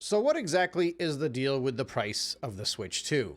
So what exactly is the deal with the price of the Switch 2?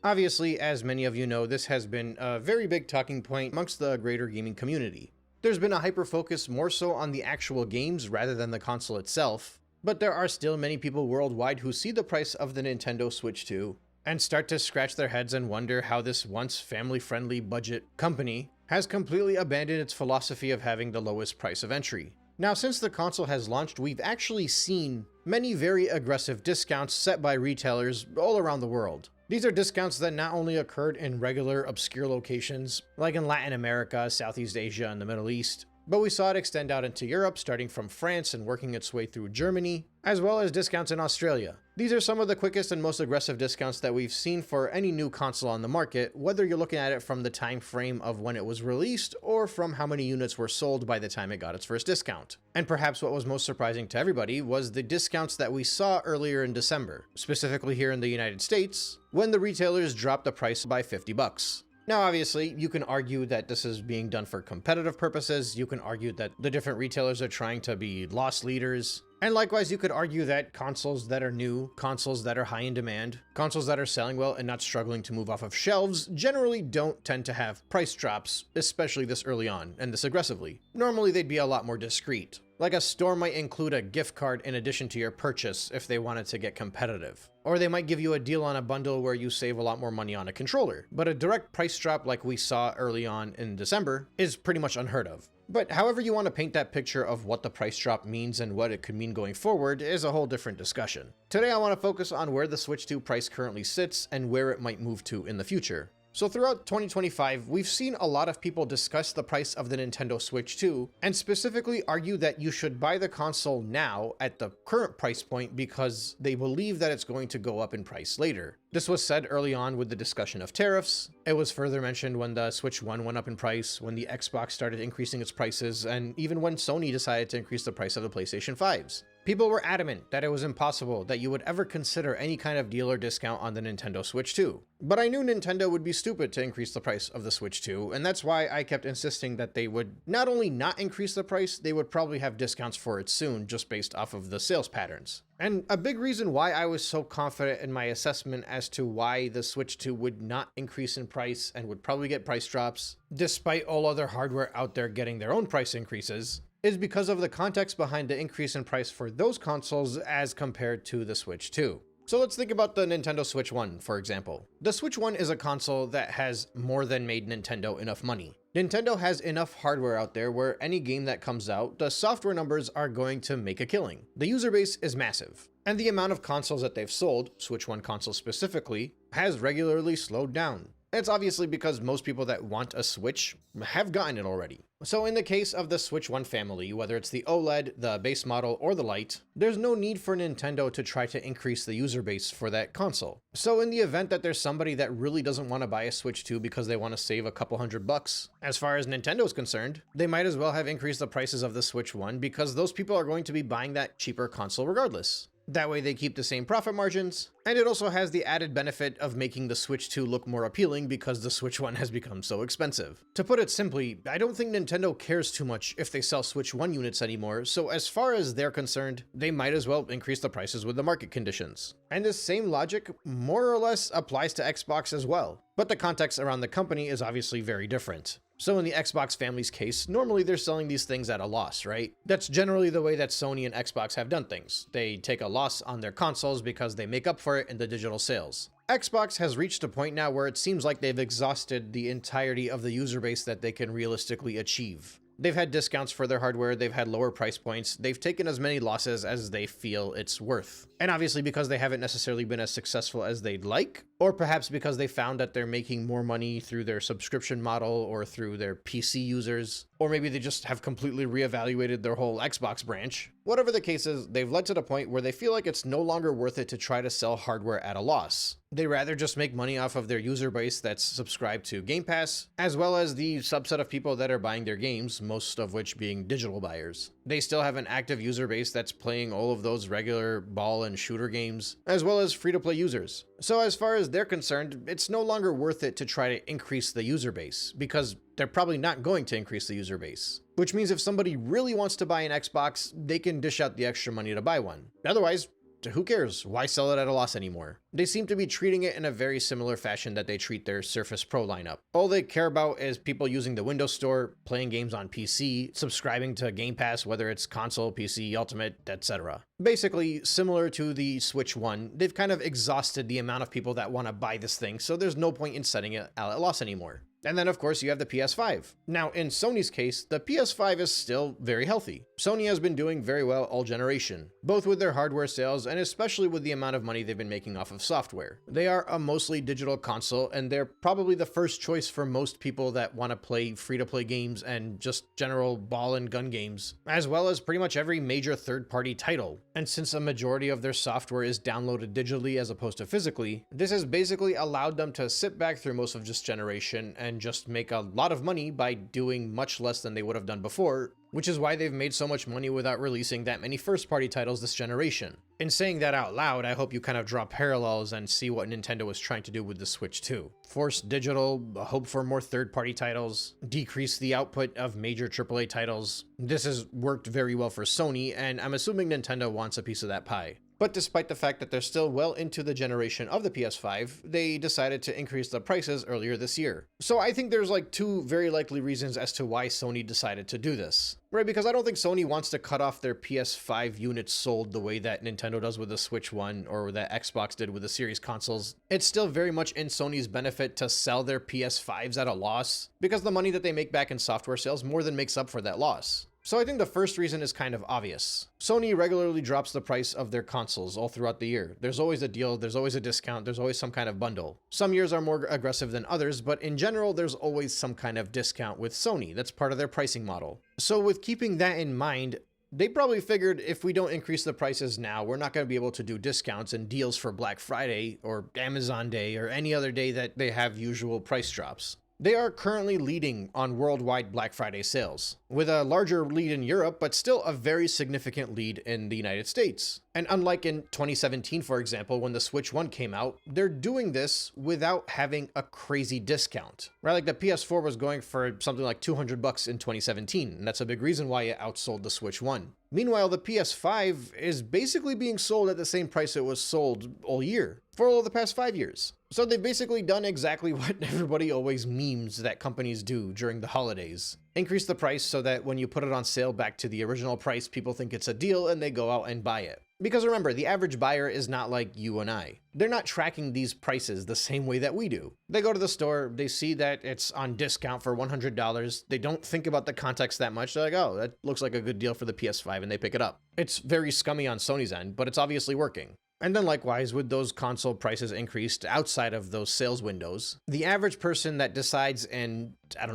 Obviously, as many of you know, this has been a very big talking point amongst the greater gaming community. There's been a hyper-focus more so on the actual games rather than the console itself, but there are still many people worldwide who see the price of the Nintendo Switch 2 and start to scratch their heads and wonder how this once family-friendly budget company has completely abandoned its philosophy of having the lowest price of entry. Now, since the console has launched, we've actually seen many very aggressive discounts set by retailers all around the world. These are discounts that not only occurred in regular obscure locations, like in Latin America, Southeast Asia, and the Middle East, but we saw it extend out into Europe, starting from France and working its way through Germany, as well as discounts in Australia. These are some of the quickest and most aggressive discounts that we've seen for any new console on the market, whether you're looking at it from the time frame of when it was released or from how many units were sold by the time it got its first discount. And perhaps what was most surprising to everybody was the discounts that we saw earlier in December, specifically here in the United States, when the retailers dropped the price by $50. Now, obviously, you can argue that this is being done for competitive purposes. You can argue that the different retailers are trying to be loss leaders. And likewise, you could argue that consoles that are new, consoles that are high in demand, consoles that are selling well and not struggling to move off of shelves generally don't tend to have price drops, especially this early on and this aggressively. Normally, they'd be a lot more discreet. Like a store might include a gift card in addition to your purchase if they wanted to get competitive. Or they might give you a deal on a bundle where you save a lot more money on a controller. But a direct price drop like we saw early on in December is pretty much unheard of. But however you want to paint that picture of what the price drop means and what it could mean going forward is a whole different discussion. Today I want to focus on where the Switch 2 price currently sits and where it might move to in the future. So throughout 2025, we've seen a lot of people discuss the price of the Nintendo Switch 2 and specifically argue that you should buy the console now at the current price point because they believe that it's going to go up in price later. This was said early on with the discussion of tariffs. It was further mentioned when the Switch 1 went up in price, when the Xbox started increasing its prices, and even when Sony decided to increase the price of the PlayStation 5s. People were adamant that it was impossible that you would ever consider any kind of deal or discount on the Nintendo Switch 2. But I knew Nintendo would be stupid to increase the price of the Switch 2, and that's why I kept insisting that they would not only not increase the price, they would probably have discounts for it soon just based off of the sales patterns. And a big reason why I was so confident in my assessment as to why the Switch 2 would not increase in price and would probably get price drops, despite all other hardware out there getting their own price increases, is because of the context behind the increase in price for those consoles as compared to the Switch 2. So let's think about the Nintendo Switch 1, for example. The Switch 1 is a console that has more than made Nintendo enough money. Nintendo has enough hardware out there where any game that comes out, the software numbers are going to make a killing. The user base is massive, and the amount of consoles that they've sold, Switch 1 consoles specifically, has regularly slowed down. It's obviously because most people that want a Switch have gotten it already. So in the case of the Switch 1 family, whether it's the OLED, the base model, or the Lite, there's no need for Nintendo to try to increase the user base for that console. So in the event that there's somebody that really doesn't want to buy a Switch 2 because they want to save a couple $100, as far as Nintendo's concerned, they might as well have increased the prices of the Switch 1 because those people are going to be buying that cheaper console regardless. That way they keep the same profit margins, and it also has the added benefit of making the Switch 2 look more appealing because the Switch 1 has become so expensive. To put it simply, I don't think Nintendo cares too much if they sell Switch 1 units anymore, so as far as they're concerned, they might as well increase the prices with the market conditions. And this same logic more or less applies to Xbox as well, but the context around the company is obviously very different. So in the Xbox family's case, normally they're selling these things at a loss, right? That's generally the way that Sony and Xbox have done things. They take a loss on their consoles because they make up for it in the digital sales. Xbox has reached a point now where it seems like they've exhausted the entirety of the user base that they can realistically achieve. They've had discounts for their hardware, they've had lower price points, they've taken as many losses as they feel it's worth. And obviously because they haven't necessarily been as successful as they'd like, or perhaps because they found that they're making more money through their subscription model or through their PC users, or maybe they just have completely reevaluated their whole Xbox branch. Whatever the case is, they've led to the point where they feel like it's no longer worth it to try to sell hardware at a loss. They rather just make money off of their user base that's subscribed to Game Pass, as well as the subset of people that are buying their games, most of which being digital buyers. They still have an active user base that's playing all of those regular ball and shooter games, as well as free-to-play users. So as far as they're concerned, it's no longer worth it to try to increase the user base, because they're probably not going to increase the user base. Which means if somebody really wants to buy an Xbox, they can dish out the extra money to buy one. Otherwise, who cares? Why sell it at a loss anymore? They seem to be treating it in a very similar fashion that they treat their Surface Pro lineup. All they care about is people using the Windows Store, playing games on PC, subscribing to Game Pass, whether it's console, PC, Ultimate, etc. Basically, similar to the Switch 1, they've kind of exhausted the amount of people that want to buy this thing, so there's no point in setting it at a loss anymore. And then, of course, you have the PS5. Now, in Sony's case, the PS5 is still very healthy. Sony has been doing very well all generation, both with their hardware sales and especially with the amount of money they've been making off of software. They are a mostly digital console, and they're probably the first choice for most people that want to play free-to-play games and just general ball and gun games, as well as pretty much every major third-party title. And since a majority of their software is downloaded digitally as opposed to physically, this has basically allowed them to sit back through most of this generation and just make a lot of money by doing much less than they would have done before, which is why they've made so much money without releasing that many first-party titles this generation. In saying that out loud, I hope you kind of draw parallels and see what Nintendo was trying to do with the Switch 2. Force digital, hope for more third-party titles, decrease the output of major AAA titles. This has worked very well for Sony, and I'm assuming Nintendo wants a piece of that pie. But despite the fact that they're still well into the generation of the PS5, they decided to increase the prices earlier this year. So I think there's like two very likely reasons as to why Sony decided to do this. Right, because I don't think Sony wants to cut off their PS5 units sold the way that Nintendo does with the Switch 1 or that Xbox did with the series consoles. It's still very much in Sony's benefit to sell their PS5s at a loss, because the money that they make back in software sales more than makes up for that loss. So I think the first reason is kind of obvious. Sony regularly drops the price of their consoles all throughout the year. There's always a deal, there's always a discount, there's always some kind of bundle. Some years are more aggressive than others, but in general, there's always some kind of discount with Sony. That's part of their pricing model. So with keeping that in mind, they probably figured if we don't increase the prices now, we're not going to be able to do discounts and deals for Black Friday or Amazon Day or any other day that they have usual price drops. They are currently leading on worldwide Black Friday sales, with a larger lead in Europe, but still a very significant lead in the United States. And unlike in 2017, for example, when the Switch 1 came out, they're doing this without having a crazy discount, right? Like the PS4 was going for something like $200 in 2017, and that's a big reason why it outsold the Switch 1. Meanwhile, the PS5 is basically being sold at the same price it was sold all year, for all of the past 5 years. So they've basically done exactly what everybody always memes that companies do during the holidays. Increase the price so that when you put it on sale back to the original price, people think it's a deal and they go out and buy it. Because remember, the average buyer is not like you and I. They're not tracking these prices the same way that we do. They go to the store, they see that it's on discount for $100, they don't think about the context that much, they're like, oh, that looks like a good deal for the PS5, and they pick it up. It's very scummy on Sony's end, but it's obviously working. And then likewise, with those console prices increased outside of those sales windows, the average person that decides in,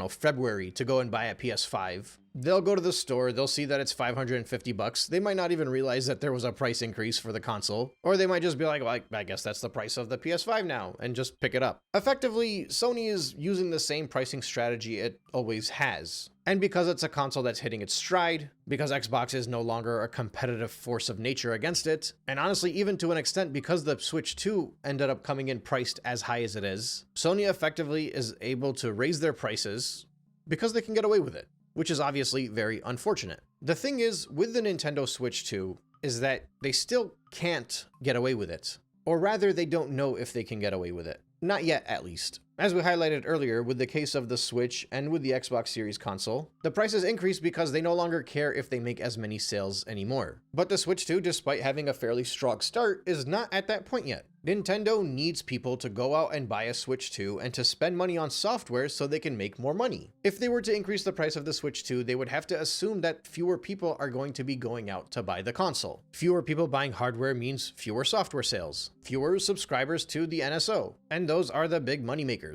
February to go and buy a PS5, they'll go to the store, they'll see that it's $550. They might not even realize that there was a price increase for the console, or they might just be like, well, I guess that's the price of the PS5 now, and just pick it up. Effectively, Sony is using the same pricing strategy it always has. And because it's a console that's hitting its stride, because Xbox is no longer a competitive force of nature against it, and honestly, even to an extent, because the Switch 2 ended up coming in priced as high as it is, Sony effectively is able to raise their prices because they can get away with it, which is obviously very unfortunate. The thing is, with the Nintendo Switch 2, is that they still can't get away with it. Or rather, they don't know if they can get away with it. Not yet, at least. As we highlighted earlier with the case of the Switch and with the Xbox Series console, the prices increase because they no longer care if they make as many sales anymore. But the Switch 2, despite having a fairly strong start, is not at that point yet. Nintendo needs people to go out and buy a Switch 2 and to spend money on software so they can make more money. If they were to increase the price of the Switch 2, they would have to assume that fewer people are going to be going out to buy the console. Fewer people buying hardware means fewer software sales, fewer subscribers to the NSO, and those are the big money makers.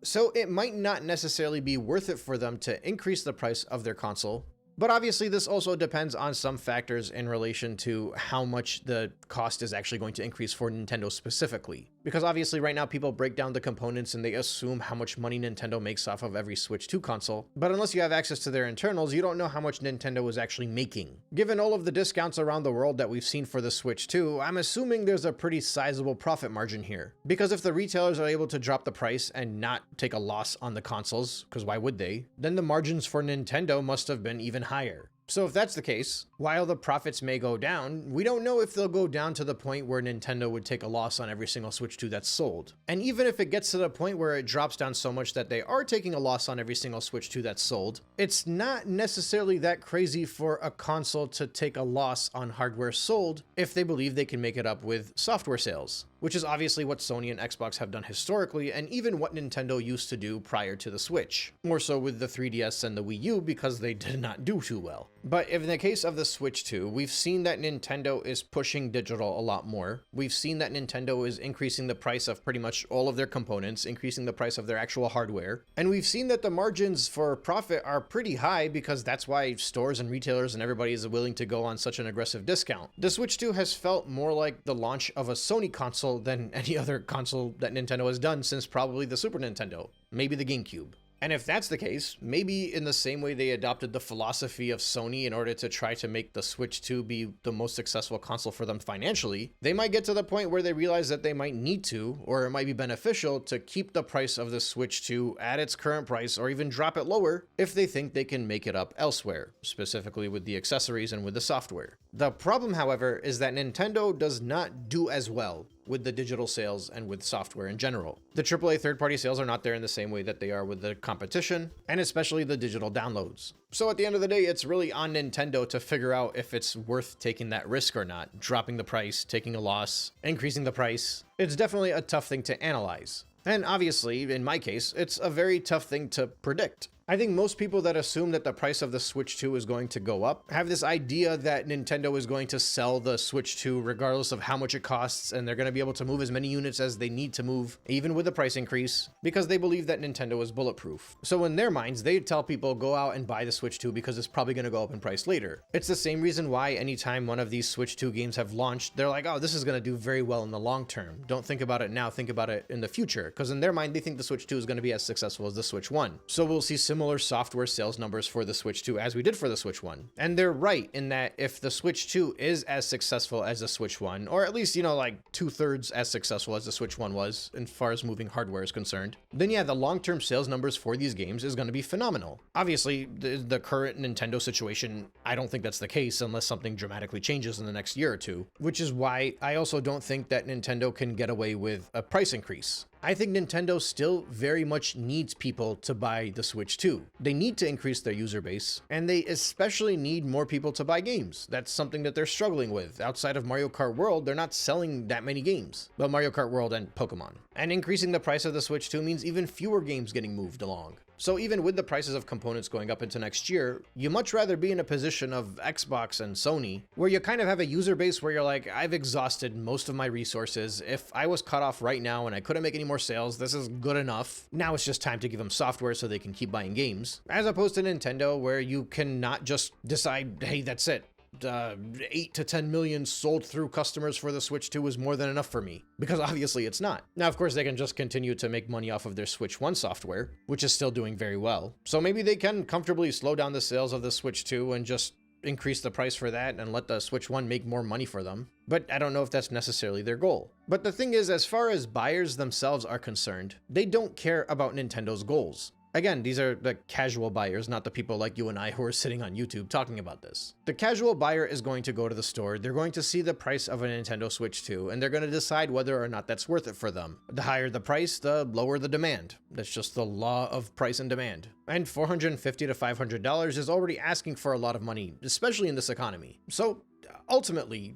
So it might not necessarily be worth it for them to increase the price of their console. But obviously, this also depends on some factors in relation to how much the cost is actually going to increase for Nintendo specifically. Because obviously right now people break down the components and they assume how much money Nintendo makes off of every Switch 2 console. But unless you have access to their internals, you don't know how much Nintendo is actually making. Given all of the discounts around the world that we've seen for the Switch 2, I'm assuming there's a pretty sizable profit margin here. Because if the retailers are able to drop the price and not take a loss on the consoles, because why would they, then the margins for Nintendo must have been even higher. So if that's the case, while the profits may go down, we don't know if they'll go down to the point where Nintendo would take a loss on every single Switch 2 that's sold. And even if it gets to the point where it drops down so much that they are taking a loss on every single Switch 2 that's sold, it's not necessarily that crazy for a console to take a loss on hardware sold if they believe they can make it up with software sales, which is obviously what Sony and Xbox have done historically, and even what Nintendo used to do prior to the Switch. More so with the 3DS and the Wii U because they did not do too well. But in the case of the Switch 2, we've seen that Nintendo is pushing digital a lot more. We've seen that Nintendo is increasing the price of pretty much all of their components, increasing the price of their actual hardware. And we've seen that the margins for profit are pretty high because that's why stores and retailers and everybody is willing to go on such an aggressive discount. The Switch 2 has felt more like the launch of a Sony console than any other console that Nintendo has done since probably the Super Nintendo, maybe the GameCube. And if that's the case, maybe in the same way they adopted the philosophy of Sony in order to try to make the Switch 2 be the most successful console for them financially, they might get to the point where they realize that they might need to, or it might be beneficial to keep the price of the Switch 2 at its current price or even drop it lower if they think they can make it up elsewhere, specifically with the accessories and with the software. The problem, however, is that Nintendo does not do as well with the digital sales and with software in general. The AAA third-party sales are not there in the same way that they are with the competition, and especially the digital downloads. So at the end of the day, it's really on Nintendo to figure out if it's worth taking that risk or not, dropping the price, taking a loss, increasing the price. It's definitely a tough thing to analyze. And obviously, in my case, it's a very tough thing to predict. I think most people that assume that the price of the Switch 2 is going to go up have this idea that Nintendo is going to sell the Switch 2 regardless of how much it costs, and they're going to be able to move as many units as they need to move, even with the price increase, because they believe that Nintendo is bulletproof. So in their minds, they tell people go out and buy the Switch 2 because it's probably going to go up in price later. It's the same reason why anytime one of these Switch 2 games have launched, they're like, oh, this is going to do very well in the long term. Don't think about it now, think about it in the future, because in their mind, they think the Switch 2 is going to be as successful as the Switch 1. So we'll see similar software sales numbers for the Switch 2 as we did for the Switch 1. And they're right in that if the Switch 2 is as successful as the Switch 1, or at least, like 2/3 as successful as the Switch 1 was, as far as moving hardware is concerned, then yeah, the long-term sales numbers for these games is going to be phenomenal. Obviously, the current Nintendo situation, I don't think that's the case unless something dramatically changes in the next year or two, which is why I also don't think that Nintendo can get away with a price increase. I think Nintendo still very much needs people to buy the Switch 2. They need to increase their user base, and they especially need more people to buy games. That's something that they're struggling with. Outside of Mario Kart World, they're not selling that many games. Well, Mario Kart World and Pokemon. And increasing the price of the Switch 2 means even fewer games getting moved along. So even with the prices of components going up into next year, you much rather be in a position of Xbox and Sony, where you kind of have a user base where you're like, I've exhausted most of my resources. If I was cut off right now and I couldn't make any more sales, this is good enough. Now it's just time to give them software so they can keep buying games. As opposed to Nintendo, where you cannot just decide, hey, that's it. 8 to 10 million sold through customers for the Switch 2 is more than enough for me, because obviously it's not. Now, of course, they can just continue to make money off of their Switch 1 software, which is still doing very well. So maybe they can comfortably slow down the sales of the Switch 2 and just increase the price for that and let the Switch 1 make more money for them. But I don't know if that's necessarily their goal. But the thing is, as far as buyers themselves are concerned, they don't care about Nintendo's goals. Again, these are the casual buyers, not the people like you and I who are sitting on YouTube talking about this. The casual buyer is going to go to the store, they're going to see the price of a Nintendo Switch 2, and they're going to decide whether or not that's worth it for them. The higher the price, the lower the demand. That's just the law of price and demand. And $450 to $500 is already asking for a lot of money, especially in this economy. So ultimately,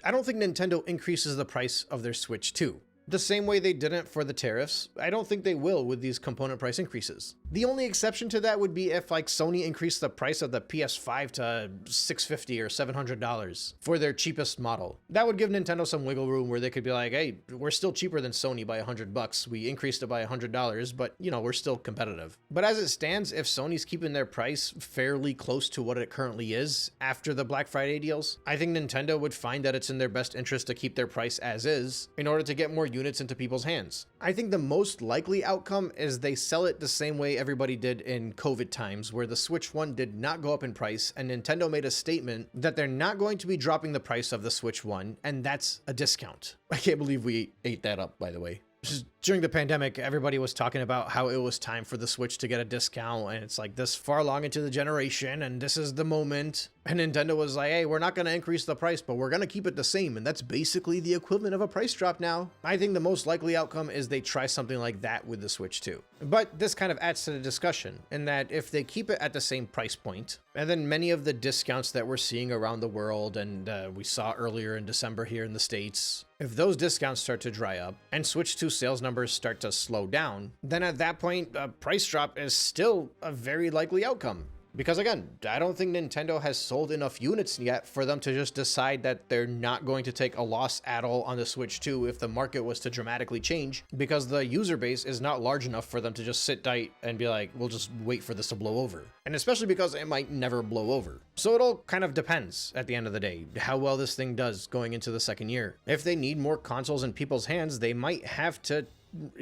I don't think Nintendo increases the price of their Switch 2. The same way they didn't for the tariffs, I don't think they will with these component price increases. The only exception to that would be if Sony increased the price of the PS5 to $650 or $700 for their cheapest model. That would give Nintendo some wiggle room where they could be like, hey, we're still cheaper than Sony by $100. We increased it by $100, but we're still competitive. But as it stands, if Sony's keeping their price fairly close to what it currently is after the Black Friday deals, I think Nintendo would find that it's in their best interest to keep their price as is in order to get more units into people's hands. I think the most likely outcome is they sell it the same way everybody did in COVID times, where the Switch 1 did not go up in price, and Nintendo made a statement that they're not going to be dropping the price of the Switch 1, and that's a discount. I can't believe we ate that up, by the way. Just During the pandemic, everybody was talking about how it was time for the Switch to get a discount, and it's like this far along into the generation, and this is the moment. And Nintendo was like, hey, we're not going to increase the price, but we're going to keep it the same, and that's basically the equivalent of a price drop now. I think the most likely outcome is they try something like that with the Switch 2. But this kind of adds to the discussion, in that if they keep it at the same price point, and then many of the discounts that we're seeing around the world, and we saw earlier in December here in the States, if those discounts start to dry up and Switch 2 sales numbers start to slow down, then at that point, a price drop is still a very likely outcome. Because again, I don't think Nintendo has sold enough units yet for them to just decide that they're not going to take a loss at all on the Switch 2 if the market was to dramatically change, because the user base is not large enough for them to just sit tight and be like, we'll just wait for this to blow over. And especially because it might never blow over. So it all kind of depends at the end of the day, how well this thing does going into the second year. If they need more consoles in people's hands, they might have to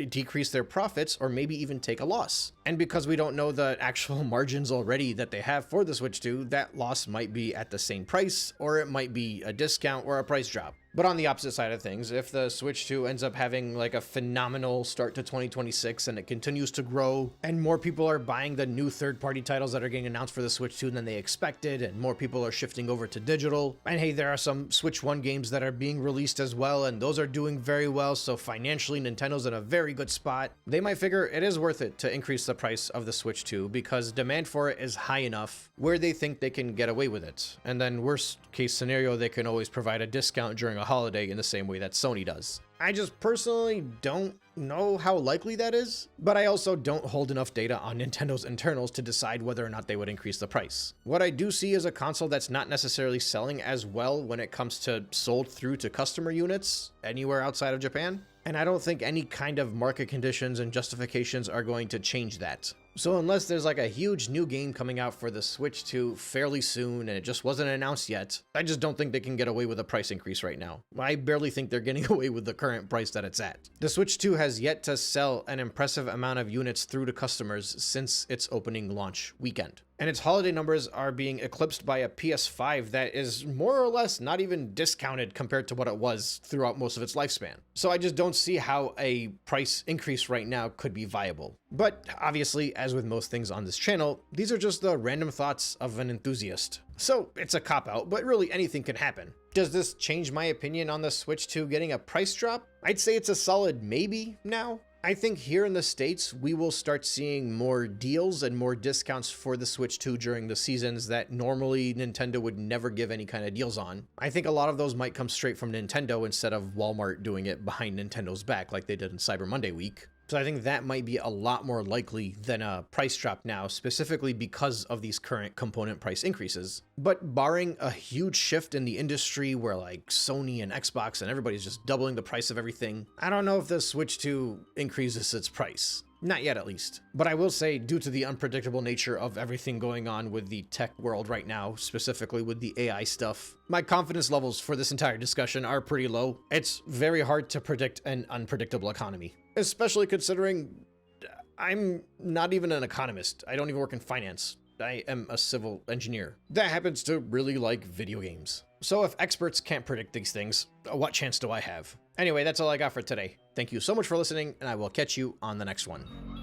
decrease their profits or maybe even take a loss. And because we don't know the actual margins already that they have for the Switch 2, that loss might be at the same price, or it might be a discount or a price drop. But on the opposite side of things, if the Switch 2 ends up having like a phenomenal start to 2026 and it continues to grow and more people are buying the new third-party titles that are getting announced for the Switch 2 than they expected, and more people are shifting over to digital, and hey, there are some Switch 1 games that are being released as well, and those are doing very well, so financially Nintendo's in a very good spot, they might figure it is worth it to increase the price of the Switch 2 because demand for it is high enough where they think they can get away with it. And then worst case scenario, they can always provide a discount during a holiday in the same way that Sony does. I just personally don't know how likely that is, but I also don't hold enough data on Nintendo's internals to decide whether or not they would increase the price. What I do see is a console that's not necessarily selling as well when it comes to sold through to customer units anywhere outside of Japan, and I don't think any kind of market conditions and justifications are going to change that. So unless there's like a huge new game coming out for the Switch 2 fairly soon and it just wasn't announced yet, I just don't think they can get away with a price increase right now. I barely think they're getting away with the current price that it's at. The Switch 2 has yet to sell an impressive amount of units through to customers since its opening launch weekend. And its holiday numbers are being eclipsed by a PS5 that is more or less not even discounted compared to what it was throughout most of its lifespan. So I just don't see how a price increase right now could be viable. But obviously, as with most things on this channel, these are just the random thoughts of an enthusiast. So it's a cop-out, but really anything can happen. Does this change my opinion on the Switch 2 getting a price drop? I'd say it's a solid maybe now. I think here in the States, we will start seeing more deals and more discounts for the Switch 2 during the seasons that normally Nintendo would never give any kind of deals on. I think a lot of those might come straight from Nintendo instead of Walmart doing it behind Nintendo's back like they did in Cyber Monday week. So I think that might be a lot more likely than a price drop now, specifically because of these current component price increases. But barring a huge shift in the industry where like Sony and Xbox and everybody's just doubling the price of everything, I don't know if the Switch 2 increases its price. Not yet, at least. But I will say, due to the unpredictable nature of everything going on with the tech world right now, specifically with the AI stuff, my confidence levels for this entire discussion are pretty low. It's very hard to predict an unpredictable economy, especially considering I'm not even an economist. I don't even work in finance. I am a civil engineer that happens to really like video games. So if experts can't predict these things, what chance do I have? Anyway, that's all I got for today. Thank you so much for listening, and I will catch you on the next one.